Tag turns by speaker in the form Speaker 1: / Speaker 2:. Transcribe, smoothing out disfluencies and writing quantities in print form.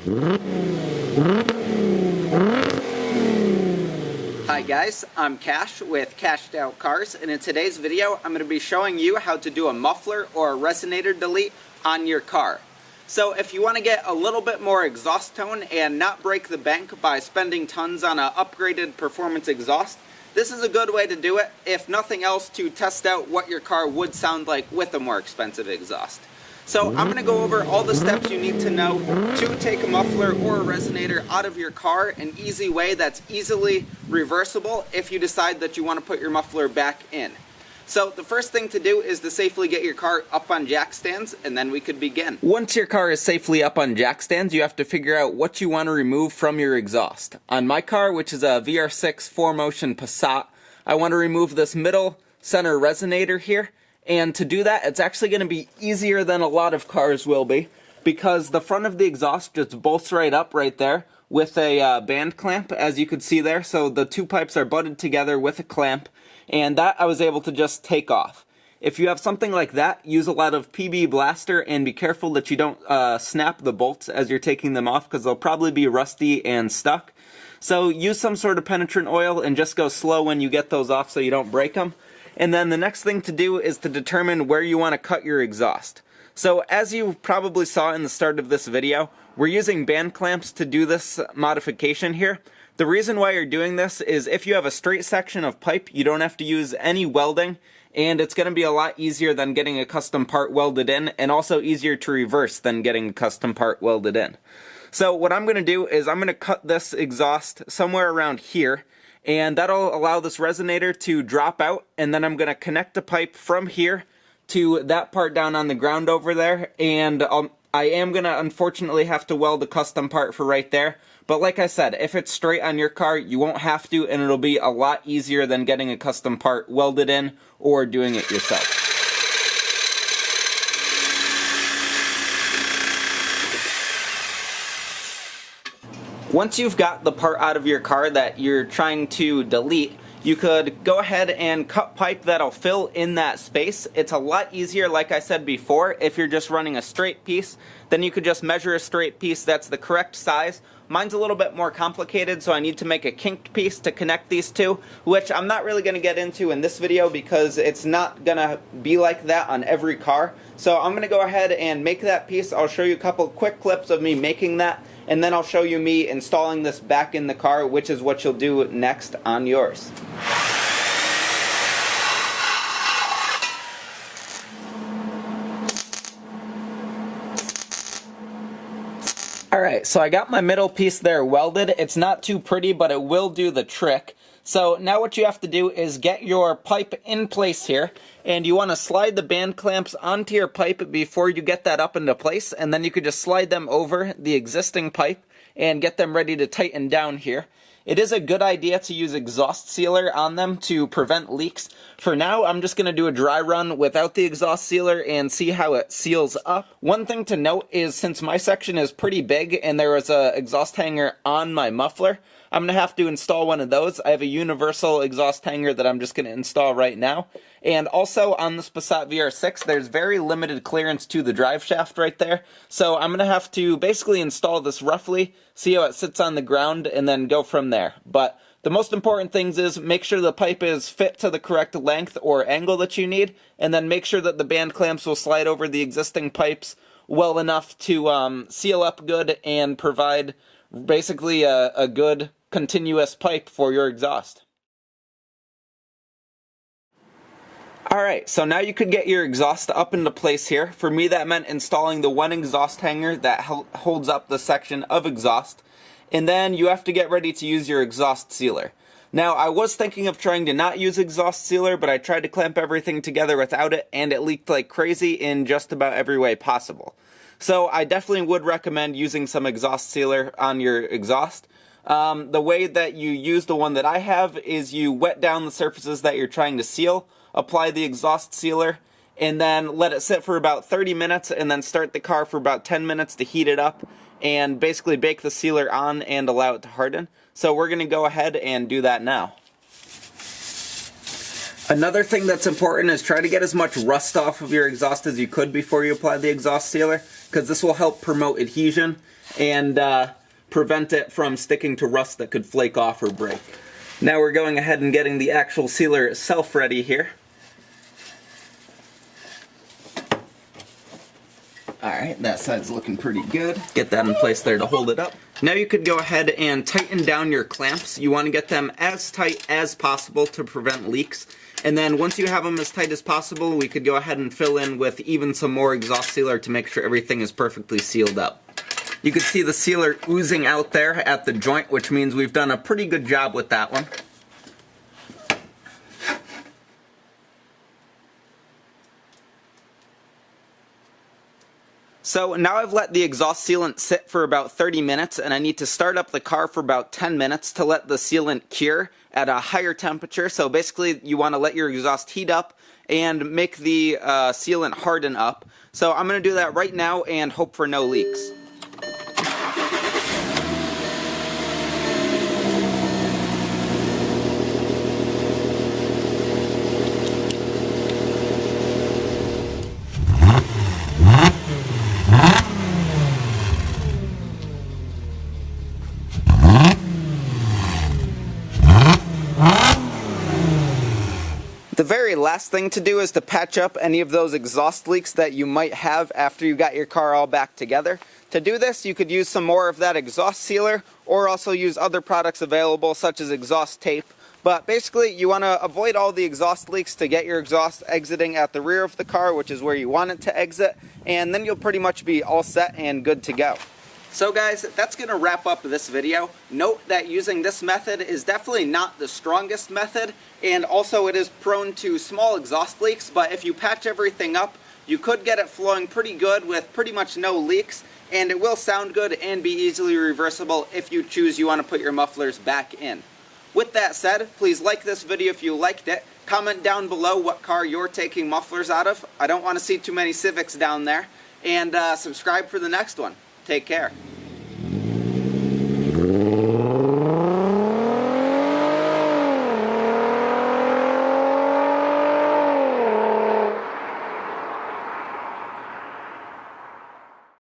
Speaker 1: Hi guys, I'm Cash with CashedOutCars, and in today's video I'm going to be showing you how to do a muffler or a resonator delete on your car. So if you want to get a little bit more exhaust tone and not break the bank by spending tons on an upgraded performance exhaust, this is a good way to do it, if nothing else, to test out what your car would sound like with a more expensive exhaust. So I'm going to go over all the steps you need to know to take a muffler or a resonator out of your car, an easy way that's easily reversible if you decide that you want to put your muffler back in. So the first thing to do is to safely get your car up on jack stands, and then we could begin. Once your car is safely up on jack stands, you have to figure out what you want to remove from your exhaust. On my car, which is a VR6 4Motion Passat, I want to remove this middle center resonator here. And to do that, it's actually going to be easier than a lot of cars will be, because the front of the exhaust just bolts right up right there with a band clamp, as you could see there. So the two pipes are butted together with a clamp, and that I was able to just take off. If you have something like that, use a lot of PB Blaster and be careful that you don't snap the bolts as you're taking them off, because they'll probably be rusty and stuck. So use some sort of penetrant oil and just go slow when you get those off so you don't break them. And then the next thing to do is to determine where you want to cut your exhaust. So as you probably saw in the start of this video, we're using band clamps to do this modification here. The reason why you're doing this is if you have a straight section of pipe, you don't have to use any welding, and it's going to be a lot easier than getting a custom part welded in, and also easier to reverse than getting a custom part welded in. So what I'm going to do is I'm going to cut this exhaust somewhere around here, and that'll allow this resonator to drop out, and then I'm going to connect a pipe from here to that part down on the ground over there, and I am going to unfortunately have to weld a custom part for right there. But like I said, if it's straight on your car, you won't have to, and it'll be a lot easier than getting a custom part welded in or doing it yourself. Once you've got the part out of your car that you're trying to delete, you could go ahead and cut pipe that'll fill in that space. It's a lot easier, like I said before, if you're just running a straight piece. Then you could just measure a straight piece that's the correct size. Mine's a little bit more complicated, so I need to make a kinked piece to connect these two, which I'm not really going to get into in this video because it's not going to be like that on every car. So I'm going to go ahead and make that piece. I'll show you a couple quick clips of me making that, and then I'll show you me installing this back in the car, which is what you'll do next on yours. Alright, so I got my middle piece there welded. It's not too pretty, but it will do the trick. So now what you have to do is get your pipe in place here, and you want to slide the band clamps onto your pipe before you get that up into place, and then you could just slide them over the existing pipe and get them ready to tighten down here. It is a good idea to use exhaust sealer on them to prevent leaks. For now, I'm just going to do a dry run without the exhaust sealer and see how it seals up. One thing to note is since my section is pretty big and there was an exhaust hanger on my muffler, I'm going to have to install one of those. I have a universal exhaust hanger that I'm just going to install right now. And also on this Passat VR6, there's very limited clearance to the drive shaft right there. So I'm going to have to basically install this roughly, see how it sits on the ground, and then go from there. But the most important things is make sure the pipe is fit to the correct length or angle that you need, and then make sure that the band clamps will slide over the existing pipes well enough to seal up good and provide basically a good continuous pipe for your exhaust. Alright, so now you could get your exhaust up into place here. For me, that meant installing the one exhaust hanger that holds up the section of exhaust. And then you have to get ready to use your exhaust sealer. Now, I was thinking of trying to not use exhaust sealer, but I tried to clamp everything together without it, and it leaked like crazy in just about every way possible. So I definitely would recommend using some exhaust sealer on your exhaust. The way that you use the one that I have is you wet down the surfaces that you're trying to seal, apply the exhaust sealer, and then let it sit for about 30 minutes, and then start the car for about 10 minutes to heat it up, and basically bake the sealer on and allow it to harden. So we're going to go ahead and do that now. Another thing that's important is try to get as much rust off of your exhaust as you could before you apply the exhaust sealer, because this will help promote adhesion. and prevent it from sticking to rust that could flake off or break. Now we're going ahead and getting the actual sealer itself ready here. Alright, that side's looking pretty good. Get that in place there to hold it up. Now you could go ahead and tighten down your clamps. You want to get them as tight as possible to prevent leaks. And then once you have them as tight as possible, we could go ahead and fill in with even some more exhaust sealer to make sure everything is perfectly sealed up. You can see the sealer oozing out there at the joint, which means we've done a pretty good job with that one. So now I've let the exhaust sealant sit for about 30 minutes, and I need to start up the car for about 10 minutes to let the sealant cure at a higher temperature. So basically you want to let your exhaust heat up and make the sealant harden up. So I'm going to do that right now and hope for no leaks. The very last thing to do is to patch up any of those exhaust leaks that you might have after you got your car all back together. To do this, you could use some more of that exhaust sealer or also use other products available such as exhaust tape. But basically, you want to avoid all the exhaust leaks to get your exhaust exiting at the rear of the car, which is where you want it to exit, and then you'll pretty much be all set and good to go. So guys, that's going to wrap up this video. Note that using this method is definitely not the strongest method, and also it is prone to small exhaust leaks, but if you patch everything up, you could get it flowing pretty good with pretty much no leaks, and it will sound good and be easily reversible if you choose you want to put your mufflers back in. With that said, please like this video if you liked it. Comment down below what car you're taking mufflers out of. I don't want to see too many Civics down there. And subscribe for the next one. Take care.